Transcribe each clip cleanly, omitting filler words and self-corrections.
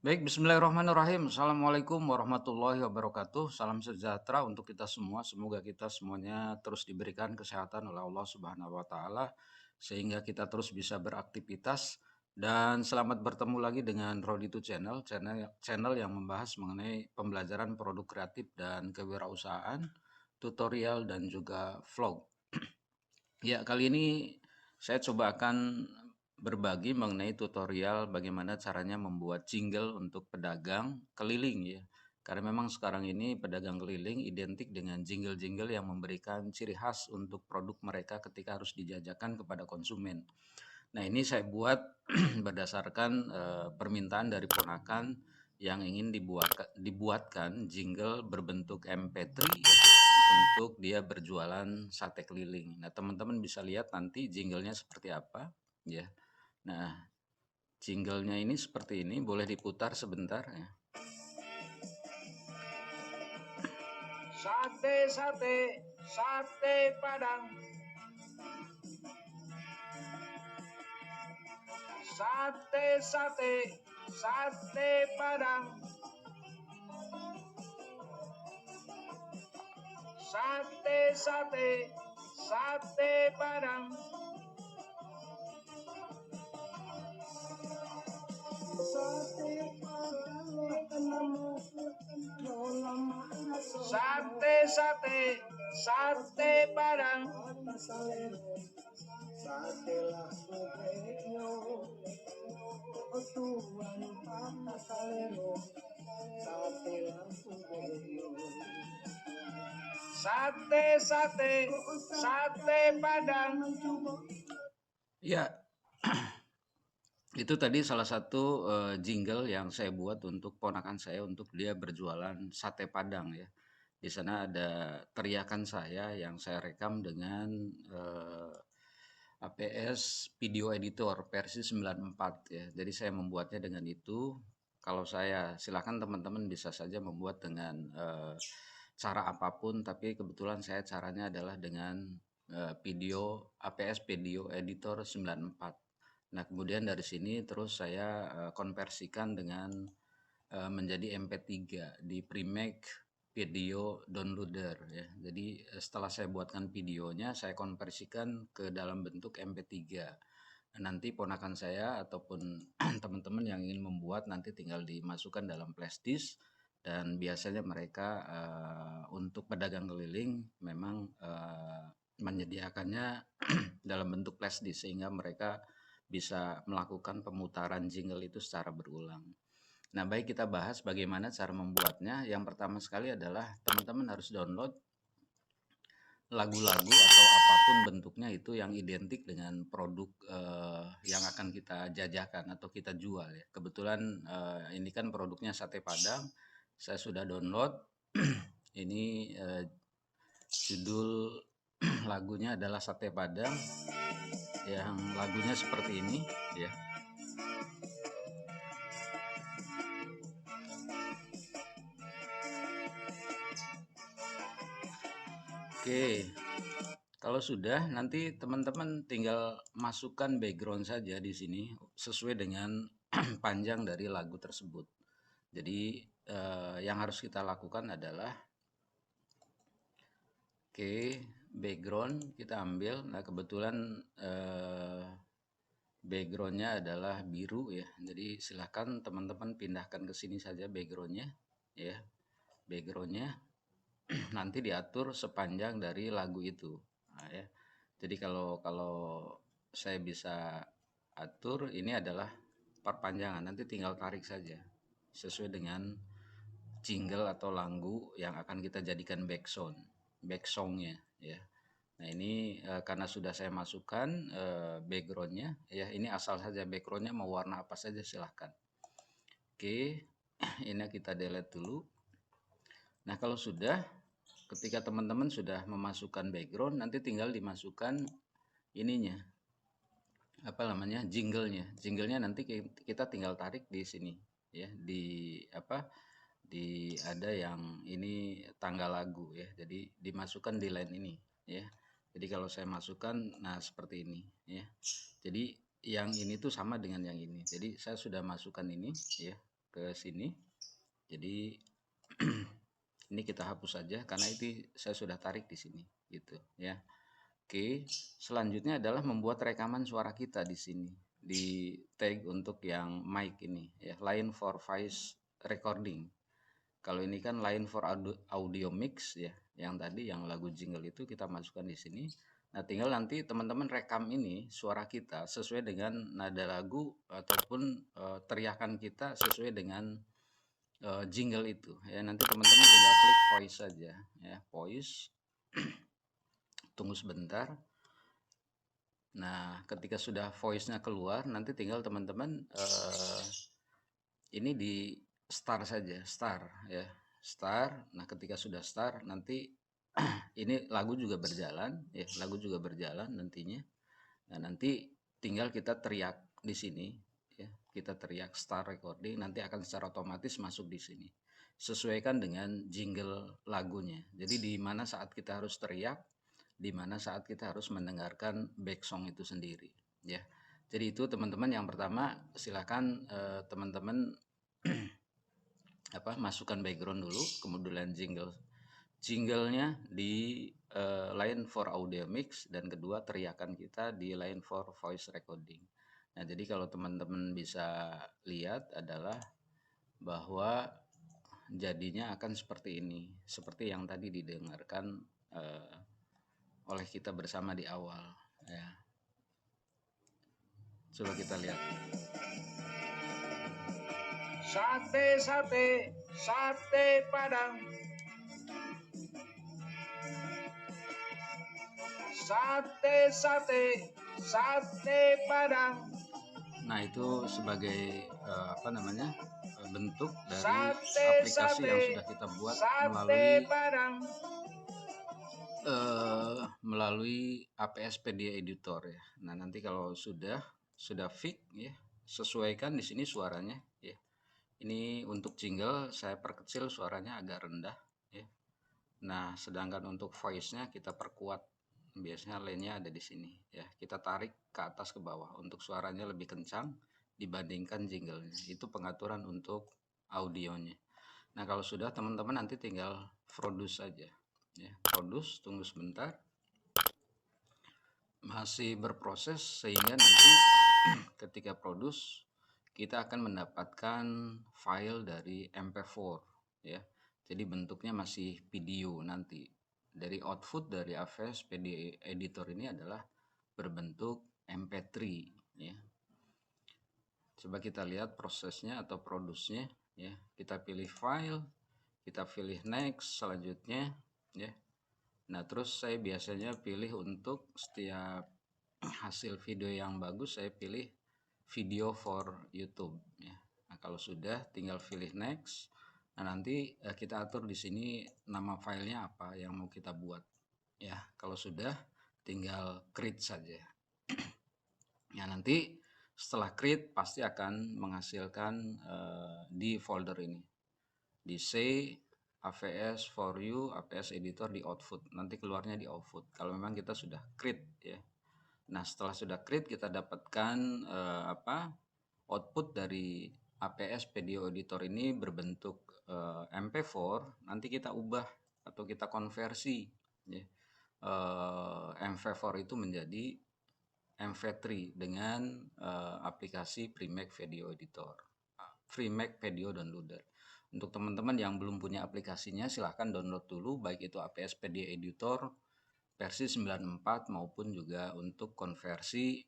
Baik, bismillahirrahmanirrahim. Assalamualaikum warahmatullahi wabarakatuh. Salam sejahtera untuk kita semua. Semoga kita semuanya terus diberikan kesehatan oleh Allah Subhanahu wa taala sehingga kita terus bisa beraktivitas dan selamat bertemu lagi dengan Roditu channel yang membahas mengenai pembelajaran produk kreatif dan kewirausahaan, tutorial dan juga vlog. Ya, kali ini saya coba akan berbagi mengenai tutorial bagaimana caranya membuat jingle untuk pedagang keliling ya. Karena memang sekarang ini pedagang keliling identik dengan jingle-jingle yang memberikan ciri khas untuk produk mereka ketika harus dijajakan kepada konsumen. Nah, ini saya buat berdasarkan permintaan dari ponakan yang ingin dibuatkan jingle berbentuk MP3 ya, untuk dia berjualan sate keliling. Nah, teman-teman bisa lihat nanti jinglenya seperti apa ya. Nah, jinglenya ini seperti ini, boleh diputar sebentar ya. Sate, sate, sate Padang. Sate, sate, sate Padang. Sate, sate, sate Padang. Sate, sate, sate Padang. Sate, sate, sate Padang. Ya, itu tadi salah satu jingle yang saya buat untuk ponakan saya untuk dia berjualan sate Padang ya. Di sana ada teriakan saya yang saya rekam dengan APS Video Editor versi 94 ya. Jadi saya membuatnya dengan itu. Kalau saya silakan teman-teman bisa saja membuat dengan cara apapun, tapi kebetulan saya caranya adalah dengan video APS Video Editor 94. Nah, kemudian dari sini terus saya konversikan dengan menjadi MP3 di Premac Video Downloader ya. Jadi setelah saya buatkan videonya, saya konversikan ke dalam bentuk MP3. Nanti ponakan saya ataupun teman-teman yang ingin membuat nanti tinggal dimasukkan dalam flashdisk dan biasanya mereka untuk pedagang keliling memang menyediakannya dalam bentuk flashdisk sehingga mereka bisa melakukan pemutaran jingle itu secara berulang. Nah, baik kita bahas bagaimana cara membuatnya. Yang pertama sekali adalah teman-teman harus download lagu-lagu atau apapun bentuknya itu yang identik dengan produk yang akan kita jajakan atau kita jual ya. Kebetulan ini kan produknya sate Padang. Saya sudah download. Ini judul lagunya adalah Sate Padang yang lagunya seperti ini ya. Oke, kalau sudah nanti teman-teman tinggal masukkan background saja di sini sesuai dengan panjang dari lagu tersebut. Jadi yang harus kita lakukan adalah background kita ambil. Nah, kebetulan backgroundnya adalah biru ya. Jadi silahkan teman-teman pindahkan ke sini saja backgroundnya ya. Backgroundnya nanti diatur sepanjang dari lagu itu. Nah, ya. Jadi kalau kalau saya bisa atur ini adalah perpanjangan, nanti tinggal tarik saja sesuai dengan jingle atau lagu yang akan kita jadikan back songnya ya. Nah ini karena sudah saya masukkan backgroundnya ya, ini asal saja backgroundnya mau warna apa saja silahkan. Oke, ini kita delete dulu. Nah kalau sudah, ketika teman-teman sudah memasukkan background, nanti tinggal dimasukkan ininya, apa namanya, jinglenya nanti kita tinggal tarik di sini ya, di apa, di ada yang ini tanggal lagu ya, jadi dimasukkan di line ini ya. Jadi kalau saya masukkan, nah seperti ini ya. Jadi yang ini tuh sama dengan yang ini, jadi saya sudah masukkan ini ya. ke sini. Jadi ini kita hapus saja karena itu saya sudah tarik di sini gitu ya. Oke, selanjutnya adalah membuat rekaman suara kita di sini, di tag untuk yang mic ini ya, line for voice recording. Kalau ini kan line for audio mix ya, yang tadi yang lagu jingle itu kita masukkan di sini. Nah, tinggal nanti teman-teman rekam ini suara kita sesuai dengan nada lagu ataupun teriakan kita sesuai dengan jingle itu ya. Nanti teman-teman tinggal klik voice saja ya, voice. Tunggu sebentar. Nah, ketika sudah voice-nya keluar, nanti tinggal teman-teman ini di start saja, start ya, start. Nah, ketika sudah start, nanti ini lagu juga berjalan ya, lagu juga berjalan nantinya. Nah, nanti tinggal kita teriak di sini ya, kita teriak start recording, nanti akan secara otomatis masuk di sini. Sesuaikan dengan jingle lagunya. Jadi di mana saat kita harus teriak, di mana saat kita harus mendengarkan back song itu sendiri ya. Jadi itu teman-teman, yang pertama silakan teman-teman masukkan background dulu, kemudian jinglenya di line for audio mix, dan kedua teriakan kita di line for voice recording. Nah, jadi kalau teman-teman bisa lihat adalah bahwa jadinya akan seperti ini, seperti yang tadi didengarkan oleh kita bersama di awal ya. Coba kita lihat. Sate sate sate Padang, sate sate sate Padang. Nah, itu sebagai bentuk dari aplikasi yang sudah kita buat melalui APS Pedia Editor ya. Nah, nanti kalau sudah fix ya, sesuaikan di sini suaranya ya. Ini untuk jingle saya perkecil suaranya agak rendah ya. Nah, sedangkan untuk voice-nya kita perkuat. Biasanya line-nya ada di sini ya. Kita tarik ke atas ke bawah untuk suaranya lebih kencang dibandingkan jingle-nya. Itu pengaturan untuk audionya. Nah, kalau sudah, teman-teman nanti tinggal produce saja ya. Produce, tunggu sebentar. Masih berproses sehingga nanti ketika produce kita akan mendapatkan file dari MP4 ya. Jadi bentuknya masih video nanti. Dari output dari APS PD Editor ini adalah berbentuk MP3 ya. Coba kita lihat prosesnya atau produce-nya ya. Kita pilih file, kita pilih next selanjutnya ya. Nah, terus saya biasanya pilih untuk setiap hasil video yang bagus, saya pilih video for YouTube ya. Nah, kalau sudah tinggal pilih next. Nah, nanti kita atur di sini nama filenya apa yang mau kita buat ya. Kalau sudah tinggal create saja. Ya, nanti setelah create pasti akan menghasilkan di folder ini, di C AVS for you, APS editor di output. Nanti keluarnya di output kalau memang kita sudah create ya. Nah, setelah sudah create kita dapatkan output dari APS Video Editor ini berbentuk MP4. Nanti kita ubah atau kita konversi ya. MP4 itu menjadi MP3 dengan aplikasi Freemac Video Editor, Freemac Video Downloader. Untuk teman-teman yang belum punya aplikasinya, silahkan download dulu, baik itu APS Video Editor versi 94 maupun juga untuk konversi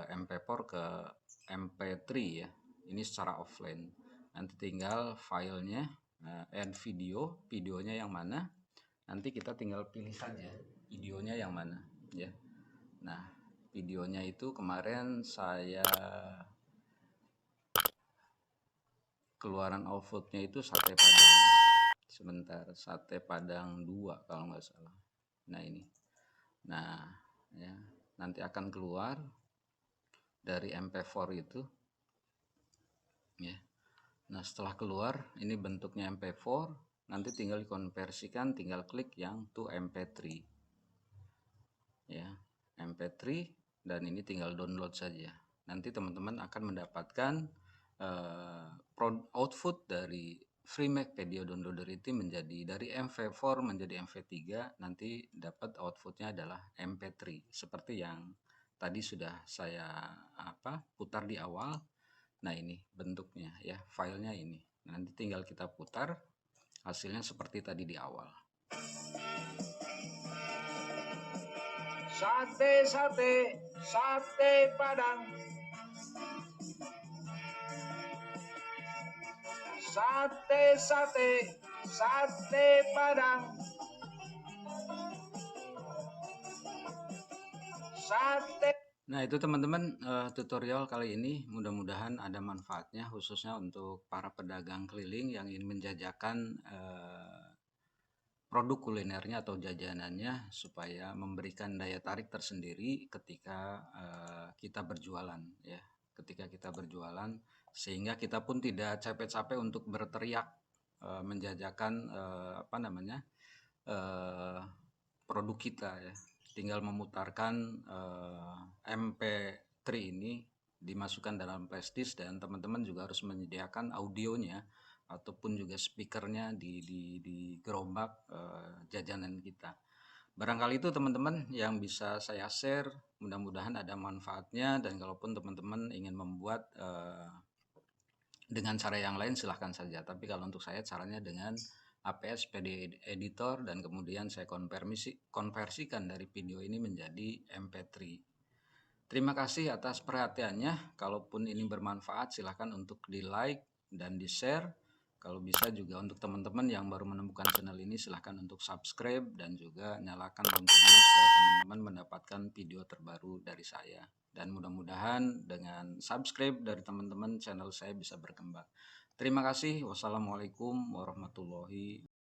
MP4 ke MP3 ya. Ini secara offline. Nanti tinggal filenya, add videonya yang mana. Nanti kita tinggal pilih saja videonya yang mana ya. Nah, videonya itu kemarin saya keluaran outputnya itu sate Padang. Sebentar, sate Padang 2 kalau nggak salah. Nah, ini. Nah, ya, nanti akan keluar dari MP4 itu. Ya. Nah, setelah keluar, ini bentuknya MP4, nanti tinggal dikonversikan, tinggal klik yang to MP3. Ya, MP3, dan ini tinggal download saja. Nanti teman-teman akan mendapatkan output dari FreeMac Video Downloader itu menjadi dari MV4 menjadi MV3, nanti dapat outputnya adalah MP3 seperti yang tadi sudah saya putar di awal. Nah, ini bentuknya ya, filenya ini. Nanti tinggal kita putar, hasilnya seperti tadi di awal. Sate, sate, sate Padang. Sate, sate, sate Padang. Sate. Nah, itu teman-teman tutorial kali ini mudah-mudahan ada manfaatnya, khususnya untuk para pedagang keliling yang ingin menjajakan produk kulinernya atau jajanannya supaya memberikan daya tarik tersendiri ketika kita berjualan ya. Ketika kita berjualan, sehingga kita pun tidak capek-capek untuk berteriak menjajakan produk kita ya. Tinggal memutarkan MP3 ini, dimasukkan dalam flash disk, dan teman-teman juga harus menyediakan audionya ataupun juga speakernya di gerobak jajanan kita. Barangkali itu teman-teman yang bisa saya share, mudah-mudahan ada manfaatnya, dan kalaupun teman-teman ingin membuat dengan cara yang lain silahkan saja, tapi kalau untuk saya caranya dengan APS PD Editor, dan kemudian saya konversikan dari video ini menjadi MP3. Terima kasih atas perhatiannya. Kalaupun ini bermanfaat, silahkan untuk di like dan di share. Kalau bisa juga untuk teman-teman yang baru menemukan channel ini, silahkan untuk subscribe dan juga nyalakan loncengnya supaya teman-teman mendapatkan video terbaru dari saya. Dan mudah-mudahan dengan subscribe dari teman-teman, channel saya bisa berkembang. Terima kasih. Wassalamualaikum warahmatullahi wabarakatuh.